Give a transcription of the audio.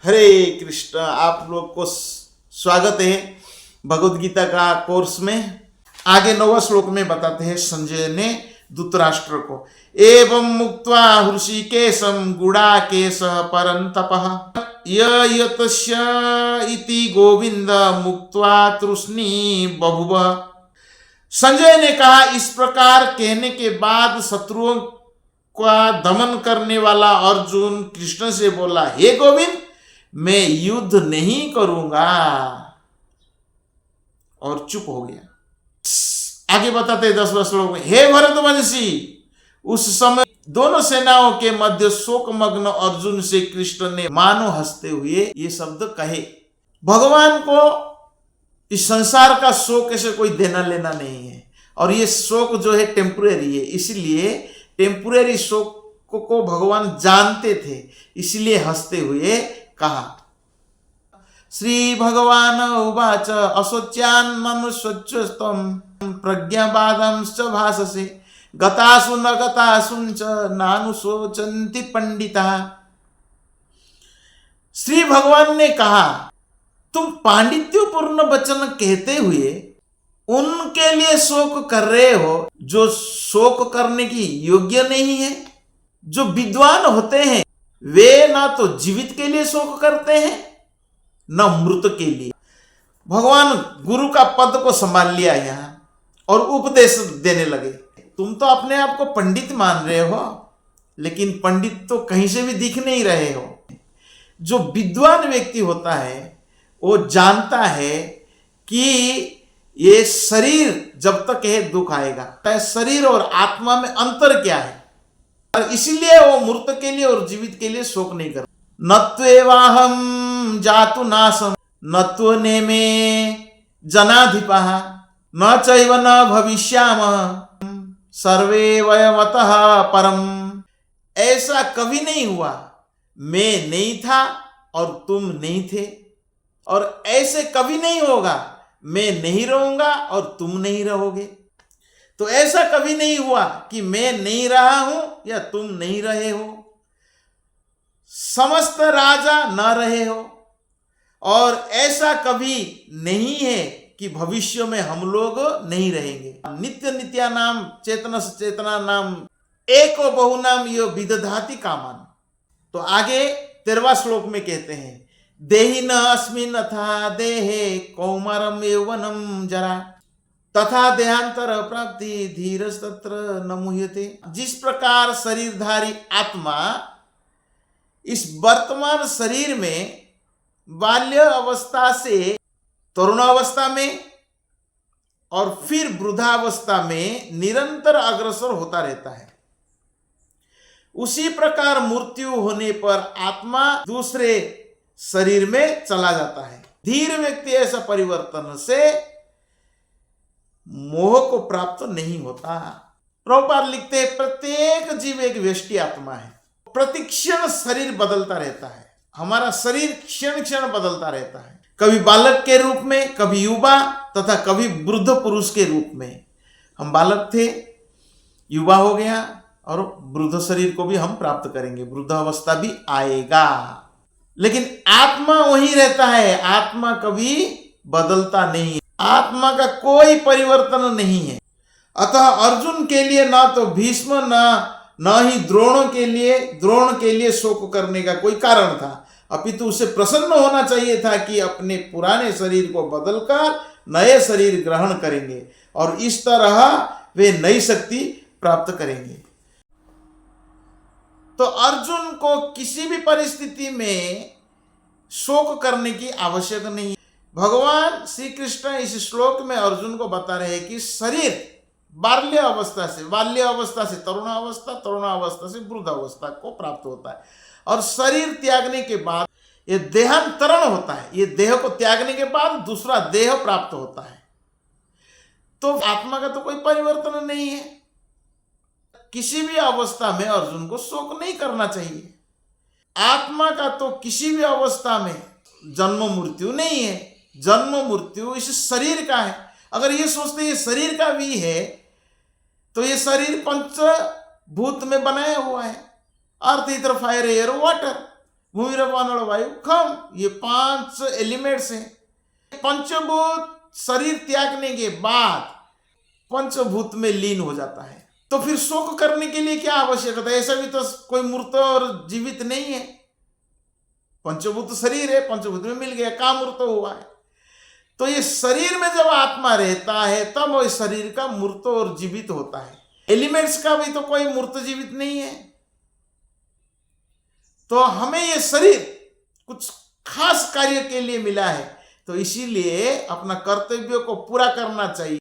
हरे कृष्ण। आप लोग को स्वागत है भगवद गीता का कोर्स में। आगे 9वां श्लोक में बताते हैं संजय ने धृतराष्ट्र को, एवं मुक्त्वा हृषिकेशं गुडाकेशः परन्तपः यतस्य इति गोविंद मुक्त्वा तृष्णी बभुव। संजय ने कहा, इस प्रकार कहने के बाद शत्रुओं का दमन करने वाला अर्जुन कृष्ण से बोला, हे गोविंद, मैं युद्ध नहीं करूंगा, और चुप हो गया। आगे बताते 10वां श्लोक में, हे भरतवंशी, उस समय दोनों सेनाओं के मध्य शोकमग्न अर्जुन से कृष्ण ने मानो हंसते हुए ये शब्द कहे। भगवान को इस संसार का शोक से कोई देना लेना नहीं है, और ये शोक जो है टेम्परेरी है, इसलिए टेम्परेरी शोक को भगवान जानते थे, इसलिए हंसते हुए कहा। श्री भगवान उवाच, अशोच्यान् मनुष्योच्चस्त्वं प्रज्ञावादंश्च भाषसे गतासु न गतासुंच नानुशोचन्ति पंडिताः। श्री भगवान ने कहा, तुम पांडित्यपूर्ण वचन कहते हुए उनके लिए शोक कर रहे हो जो शोक करने की योग्य नहीं है। जो विद्वान होते हैं वे ना तो जीवित के लिए शोक करते हैं न मृत के लिए। भगवान गुरु का पद को संभाल लिया यहां और उपदेश देने लगे। तुम तो अपने आप को पंडित मान रहे हो, लेकिन पंडित तो कहीं से भी दिख नहीं रहे हो। जो विद्वान व्यक्ति होता है वो जानता है कि ये शरीर जब तक है दुख आएगा, शरीर और आत्मा में अंतर क्या है, और इसीलिए वो मृत के लिए और जीवित के लिए शोक नहीं करता। नत्वेवाहं जातु नाशम नत्वनेमे जनाधिपः न चैव न भविष्यामः सर्वे वयमतः परम। ऐसा कभी नहीं हुआ, मैं नहीं था और तुम नहीं थे, और ऐसे कभी नहीं होगा, मैं नहीं रहूंगा और तुम नहीं रहोगे। तो ऐसा कभी नहीं हुआ कि मैं नहीं रहा हूं या तुम नहीं रहे हो, समस्त राजा न रहे हो, और ऐसा कभी नहीं है कि भविष्य में हम लोग नहीं रहेंगे। नित्य नित्या नाम चेतन चेतना नाम एको बहुनाम यो विदधाति कामान। तो आगे 13वां श्लोक में कहते हैं, देहि न अस्मिन् अथा देहे कौमारम यौवनम जरा तथा देहांतर प्राप्ति धीरज तत्र न मुह्यते। जिस प्रकार शरीरधारी आत्मा इस वर्तमान शरीर में बाल्य अवस्था से तरुणावस्था में और फिर वृद्धावस्था में निरंतर अग्रसर होता रहता है, उसी प्रकार मृत्यु होने पर आत्मा दूसरे शरीर में चला जाता है। धीर व्यक्ति ऐसा परिवर्तन से मोह को प्राप्त नहीं होता। प्रभुपाद लिखते हैं, प्रत्येक जीव एक व्यष्टि आत्मा है, प्रतिक्षण शरीर बदलता रहता है। हमारा शरीर क्षण क्षण बदलता रहता है, कभी बालक के रूप में, कभी युवा तथा कभी वृद्ध पुरुष के रूप में। हम बालक थे, युवा हो गया, और वृद्ध शरीर को भी हम प्राप्त करेंगे, वृद्धावस्था भी आएगा, लेकिन आत्मा वही रहता है। आत्मा कभी बदलता नहीं, आत्मा का कोई परिवर्तन नहीं है। अतः अर्जुन के लिए ना तो भीष्म न ही द्रोण के लिए शोक करने का कोई कारण था, अपितु उसे प्रसन्न होना चाहिए था कि अपने पुराने शरीर को बदलकर नए शरीर ग्रहण करेंगे और इस तरह वे नई शक्ति प्राप्त करेंगे। तो अर्जुन को किसी भी परिस्थिति में शोक करने की आवश्यकता नहीं। भगवान श्री कृष्ण इस श्लोक में अर्जुन को बता रहे हैं कि शरीर बाल्य अवस्था से तरुणावस्था, तरुणावस्था से वृद्धावस्था को प्राप्त होता है, और शरीर त्यागने के बाद ये देहांतरण होता है। ये देह को त्यागने के बाद दूसरा देह प्राप्त होता है। तो आत्मा का तो कोई परिवर्तन नहीं है। किसी भी अवस्था में अर्जुन को शोक नहीं करना चाहिए। आत्मा का तो किसी भी अवस्था में जन्म मृत्यु नहीं है। जन्म मृत्यु इस शरीर का है। अगर ये सोचते ये शरीर का भी है तो ये शरीर पंचभूत में बनाया हुआ है, अर्थ, इधर फायर, एयर, वाटर। भूमि पानल वायु खम, ये 5 एलिमेंट्स हैं। पंचभूत शरीर त्यागने के बाद पंचभूत में लीन हो जाता है। तो फिर शोक करने के लिए क्या आवश्यकता है? ऐसा भी तो कोई मूर्त और जीवित नहीं है। पंचभूत शरीर है, पंचभूत में मिल गया, काम मूर्त हुआ है। तो ये शरीर में जब आत्मा रहता है तब वो शरीर का मूर्त और जीवित होता है। एलिमेंट्स का भी तो कोई मूर्त जीवित नहीं है। तो हमें ये शरीर कुछ खास कार्य के लिए मिला है, तो इसीलिए अपना कर्तव्य को पूरा करना चाहिए।